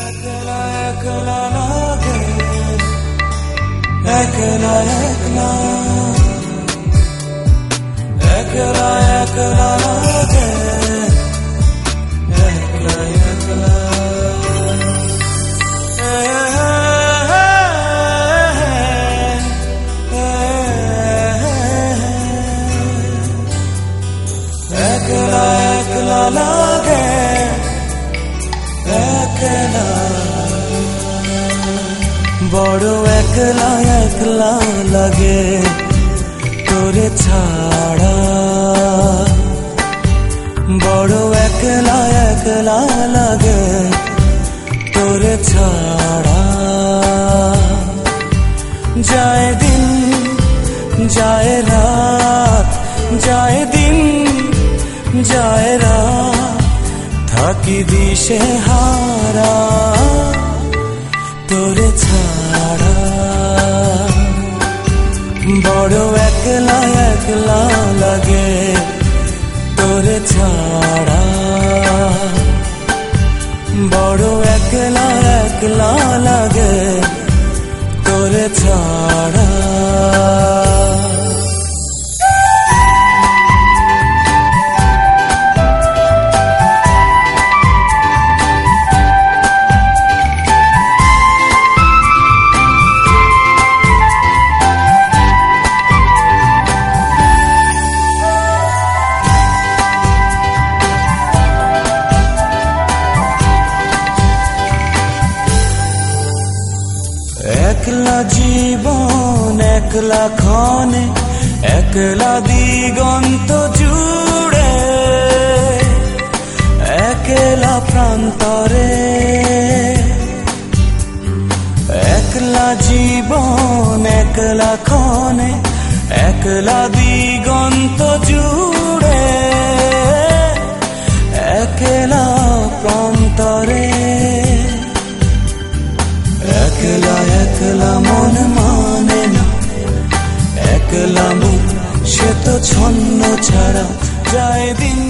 একলা একলা লাগে, একলা একলা, একলা একলা লাগে, একলা একলা। একলা একলা লাগে, একলা, বড় একলা একলা লাগে তোরে ছাড়া, বড় একলা একলা লাগে তোরে ছাড়া। যায় দিন যায় রাত, যায় দিন যায় রাত, থাকি দিশে হারা তোরে ছাড়া। বড় একলা একলা লাগে তোরে ছাড়া, বড় একলা একলা লাগে তোরে ছাড়া। একলা জীবন একলা ক্ষণে, একলা দিগন্ত জুড়ে, একলা প্রান্তরে। একলা জীবন একলা ক্ষণে, একলা দিগন্ত জুড়ে, একলা প্রান্তরে। একলা একলা মন মানে না, একলা মন সে তো ছন্ন ছাড়া। যায় দিন